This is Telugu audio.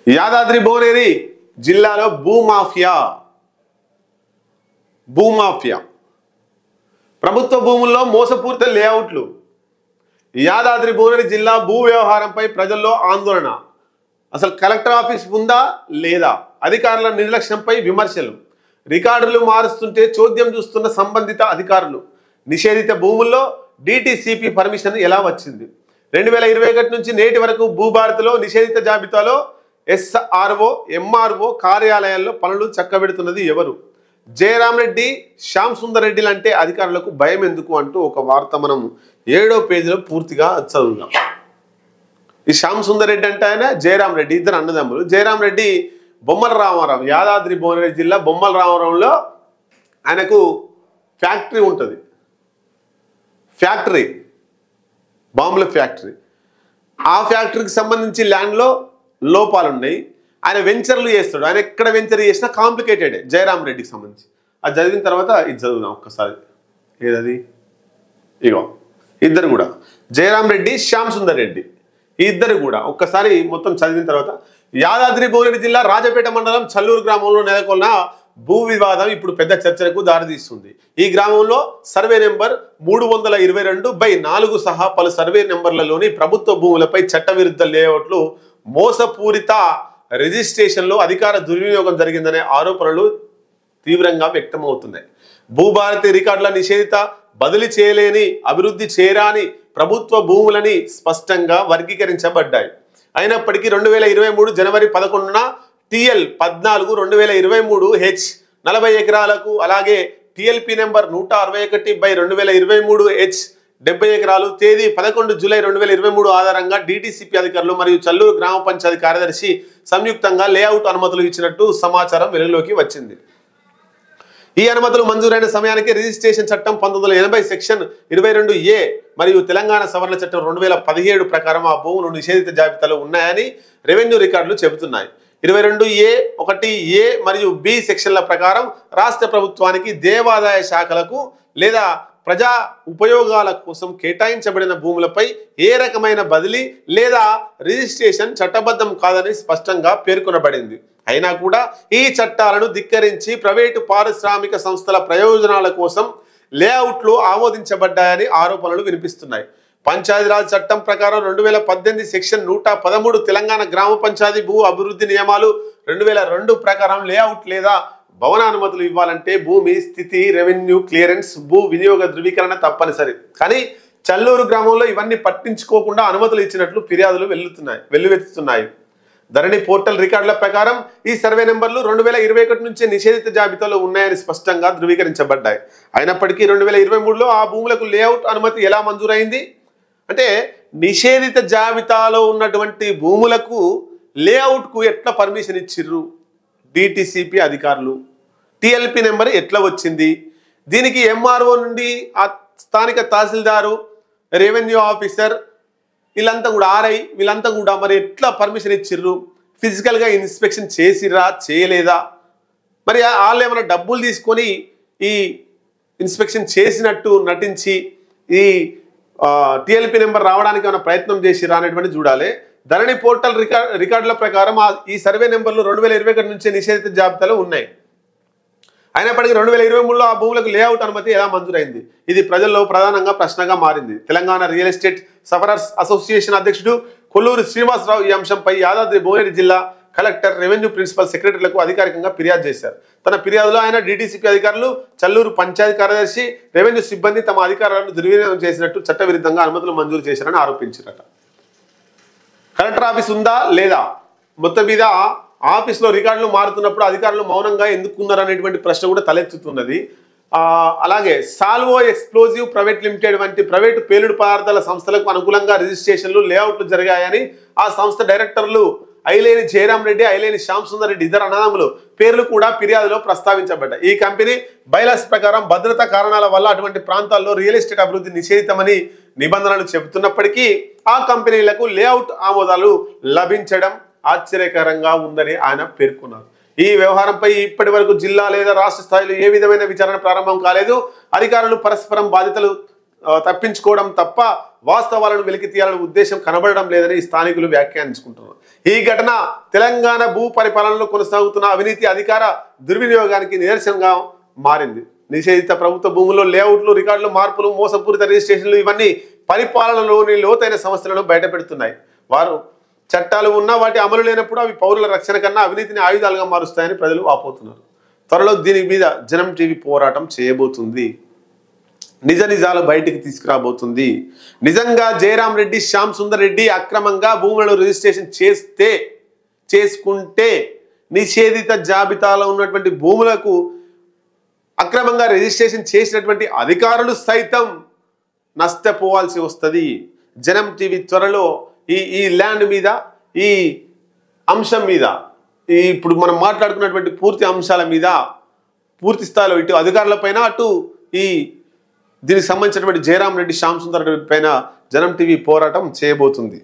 యాదాద్రి భువనగిరి జిల్లాలో భూమాఫియా ప్రభుత్వ భూముల్లో మోసపూరిత లేఅవుట్లు. యాదాద్రి భువనగిరి జిల్లా భూ వ్యవహారంపై ప్రజల్లో ఆందోళన. అసలు కలెక్టర్ ఆఫీస్ ఉందా లేదా? అధికారుల నిర్లక్ష్యంపై విమర్శలు. రికార్డులు మారుస్తుంటే చోద్యం చూస్తున్న సంబంధిత అధికారులు. నిషేధిత భూముల్లో డిటిసిపి పర్మిషన్ ఎలా వచ్చింది? 2021 నుంచి నేటి వరకు భూభారతిలో నిషేధిత జాబితాలో ఎస్ఆర్ఓ ఎంఆర్ఓ కార్యాలయాల్లో పనులు చక్కబెడుతున్నది ఎవరు? జయరాం రెడ్డి, శ్యామ్ సుందర్ రెడ్డి అంటే అధికారులకు భయం ఎందుకు అంటూ ఒక వార్త మనం 7వ పేజీలో పూర్తిగా చదువుదాం. ఈ శ్యామ్ సుందర్ రెడ్డి అంటే ఆయన జయరాం రెడ్డి, ఇద్దరు అన్నదమ్ములు. జయరాం రెడ్డి బొమ్మల రామారావు, యాదాద్రి భువనగిరి జిల్లా బొమ్మల రామారంలో ఆయనకు ఫ్యాక్టరీ ఉంటుంది. బాంబుల ఫ్యాక్టరీ. ఆ ఫ్యాక్టరీకి సంబంధించి ల్యాండ్లో లోపాలు ఉన్నాయి. ఆయన వెంచర్లు చేస్తాడు. ఆయన ఎక్కడ వెంచర్ చేసినా కాంప్లికేటెడే జయరాం రెడ్డికి సంబంధించి. అది చదివిన తర్వాత ఇది చదువుదాం ఒక్కసారి. ఏదది? ఇగో ఇద్దరు కూడా జయరాం రెడ్డి, శ్యామ్ సుందర్ రెడ్డి, ఈ ఇద్దరు కూడా ఒక్కసారి మొత్తం చదివిన తర్వాత యాదాద్రి భువనగిరి జిల్లా రాజపేట మండలం చల్లూరు గ్రామంలో నెలకొన్న భూ వివాదం ఇప్పుడు పెద్ద చర్చలకు దారితీస్తుంది. ఈ గ్రామంలో సర్వే నెంబర్ 322/4 సహా పలు సర్వే నెంబర్లలోని ప్రభుత్వ భూములపై చట్టవిరుద్ధ లేఅవుట్లు, మోసపూరిత రిజిస్ట్రేషన్లో అధికార దుర్వినియోగం జరిగిందనే ఆరోపణలు తీవ్రంగా వ్యక్తమవుతున్నాయి. భూభారతి రికార్డుల నిషేధిత, బదిలీ చేయలేని, అభివృద్ధి చేయరాని ప్రభుత్వ భూములని స్పష్టంగా వర్గీకరించబడ్డాయి. అయినప్పటికీ 2023 జనవరి 11న TL 14 2023 H 40 ఎకరాలకు, అలాగే TLP నెంబర్ 161/2023 H 70 ఎకరాలు తేదీ 11 జూలై 2023 ఆధారంగా డిటిసిపి అధికారులు మరియు చల్లూరు గ్రామ పంచాయతీ కార్యదర్శి సంయుక్తంగా లేఅవుట్ అనుమతులు ఇచ్చినట్టు సమాచారం వెలుగులోకి వచ్చింది. ఈ అనుమతులు మంజూరైన సమయానికి రిజిస్ట్రేషన్ చట్టం 1980 సెక్షన్ 22A మరియు తెలంగాణ సవరణ చట్టం 2017 ప్రకారం ఆ భూములు నిషేధిత జాబితాలో ఉన్నాయని రెవెన్యూ రికార్డులు చెబుతున్నాయి. 22A 1A మరియు B సెక్షన్ల ప్రకారం రాష్ట్ర ప్రభుత్వానికి, దేవాదాయ శాఖలకు లేదా ప్రజా ఉపయోగాల కోసం కేటాయించబడిన భూములపై ఏ రకమైన బదిలీ లేదా రిజిస్ట్రేషన్ చట్టబద్ధం కాదని స్పష్టంగా పేర్కొనబడింది. అయినా కూడా ఈ చట్టాలను ధిక్కరించి ప్రైవేటు పారిశ్రామిక సంస్థల ప్రయోజనాల కోసం లేఅవుట్లు ఆమోదించబడ్డాయని ఆరోపణలు వినిపిస్తున్నాయి. పంచాయతీరాజ్ చట్టం ప్రకారం 2018 సెక్షన్ 113 తెలంగాణ గ్రామ పంచాయతీ భూ అభివృద్ధి నియమాలు 2002 ప్రకారం లేఅవుట్ లేదా భవన అనుమతులు ఇవ్వాలంటే భూమి స్థితి, రెవెన్యూ క్లియరెన్స్, భూ వినియోగ ధృవీకరణ తప్పనిసరి. కానీ చల్లూరు గ్రామంలో ఇవన్నీ పట్టించుకోకుండా అనుమతులు ఇచ్చినట్లు ఫిర్యాదులు వెల్లువెత్తుతున్నాయి. ధరణి పోర్టల్ రికార్డుల ప్రకారం ఈ సర్వే నెంబర్లు 2021 నుంచి నిషేధిత జాబితాలో ఉన్నాయని స్పష్టంగా ధృవీకరించబడ్డాయి. అయినప్పటికీ 2023లో ఆ భూములకు లేఅవుట్ అనుమతి ఎలా మంజూరైంది అంటే, నిషేధిత జాబితాలో ఉన్నటువంటి భూములకు లేఅవుట్కు ఎట్లా పర్మిషన్ ఇచ్చిర్రు డిటిసిపి అధికారులు? TLP నెంబర్ ఎట్లా వచ్చింది? దీనికి ఎంఆర్ఓ నుండి ఆ స్థానిక తహసీల్దారు, రెవెన్యూ ఆఫీసర్, వీళ్ళంతా కూడా RI, వీళ్ళంతా కూడా మరి ఎట్లా పర్మిషన్ ఇచ్చిర్రు? ఫిజికల్గా ఇన్స్పెక్షన్ చేసిర్రా, చేయలేదా? మరి వాళ్ళు ఏమైనా డబ్బులు తీసుకొని ఈ ఇన్స్పెక్షన్ చేసినట్టు నటించి ఈ TLP నెంబర్ రావడానికి ఏమైనా ప్రయత్నం చేసిర్రా అనేటువంటి చూడాలి. ధరణి పోర్టల్ రికార్డుల ప్రకారం ఈ సర్వే నెంబర్లు 2021 నుంచి నిషేధిత జాబితాలో ఉన్నాయి. అయినప్పటికీ 2023లో ఆ భూములకు లేఅవుట్ అనుమతి ఎలా మంజూరైంది? ఇది ప్రజల్లో ప్రధానంగా ప్రశ్నగా మారింది. Telangana real estate sufferers association అధ్యక్షుడు కొల్లూరు శ్రీనివాసరావు ఈ అంశంపై యాదాద్రి భువనగిరి జిల్లా కలెక్టర్, రెవెన్యూ ప్రిన్సిపల్ సెక్రటరీలకు అధికారికంగా ఫిర్యాదు చేశారు. తన ఫిర్యాదులో ఆయన డిటిసిపి అధికారులు, చల్లూరు పంచాయతీ కార్యదర్శి, రెవెన్యూ సిబ్బంది తమ అధికారాలను దుర్వినియోగం చేసినట్టు చట్టవిరుద్ధంగా అనుమతులు మంజూరు చేశారని ఆరోపించారట. కలెక్టర్ ఆఫీస్ ఉందా లేదా? మొత్తం మీద ఆఫీస్లో రికార్డులు మారుతున్నప్పుడు అధికారులు మౌనంగా ఎందుకున్నారు అనేటువంటి ప్రశ్న కూడా తలెత్తుతున్నది. అలాగే సాల్వో ఎక్స్ప్లోజివ్ ప్రైవేట్ లిమిటెడ్ వంటి ప్రైవేటు పేలుడు పదార్థాల సంస్థలకు అనుకూలంగా రిజిస్ట్రేషన్లు, లేఅవుట్లు జరిగాయని ఆ సంస్థ డైరెక్టర్లు ఐలేని జయరాం రెడ్డి, ఐలేని శ్యామ్ సుందర్ రెడ్డి, ఇద్దరు అన్నదమ్ములు పేర్లు కూడా ఫిర్యాదులో ప్రస్తావించబడ్డాయి. ఈ కంపెనీ బైలాస్ ప్రకారం భద్రతా కారణాల వల్ల అటువంటి ప్రాంతాల్లో రియల్ ఎస్టేట్ అభివృద్ధి నిషేధితమని నిబంధనలు చెబుతున్నప్పటికీ ఆ కంపెనీలకు లేఅవుట్ ఆమోదాలు లభించడం ఆశ్చర్యకరంగా ఉందని ఆయన పేర్కొన్నారు. ఈ వ్యవహారంపై ఇప్పటి వరకు జిల్లా లేదా రాష్ట్ర స్థాయిలో ఏ విధమైన విచారణ ప్రారంభం కాలేదు. అధికారులు పరస్పరం బాధ్యతలు తప్పించుకోవడం తప్ప వాస్తవాలను వెలికి తీయాలనే ఉద్దేశం కనబడడం లేదని స్థానికులు వ్యాఖ్యానించుకుంటున్నారు. ఈ ఘటన తెలంగాణ భూ పరిపాలనలో కొనసాగుతున్న అవినీతి అధికార దుర్వినియోగానికి నిదర్శనంగా మారింది. నిషేధిత ప్రభుత్వ భూముల్లో లేఅవుట్లు, రికార్డులు మార్పులు, మోసపూరిత రిజిస్ట్రేషన్లు ఇవన్నీ పరిపాలనలోని లోతైన సమస్యలను బయటపెడుతున్నాయి. వారు చట్టాలు ఉన్నా వాటి అమలు లేనప్పుడు అవి పౌరుల రక్షణ కన్నా అవినీతిని ఆయుధాలుగా మారుస్తాయని ప్రజలు వాపోతున్నారు. త్వరలో దీని మీద జనం టీవీ పోరాటం చేయబోతుంది. నిజ నిజాలు బయటికి తీసుకురాబోతుంది. నిజంగా జయరాం రెడ్డి, శ్యామ్ సుందర్ రెడ్డి అక్రమంగా భూములను రిజిస్ట్రేషన్ చేసుకుంటే నిషేధిత జాబితాలో ఉన్నటువంటి భూములకు అక్రమంగా రిజిస్ట్రేషన్ చేసినటువంటి అధికారులు సైతం నష్టపోవాల్సి వస్తుంది. జనం టీవీ త్వరలో ఈ ల్యాండ్ మీద, ఈ అంశం మీద, ఇప్పుడు మనం మాట్లాడుకున్నటువంటి పూర్తి అంశాల మీద పూర్తి స్థాయిలో ఇటు అధికారులపైన, అటు దీనికి సంబంధించినటువంటి జయరాం రెడ్డి, శ్యామ్ సుందర్ రెడ్డి పైన జనం టీవీ పోరాటం చేయబోతుంది.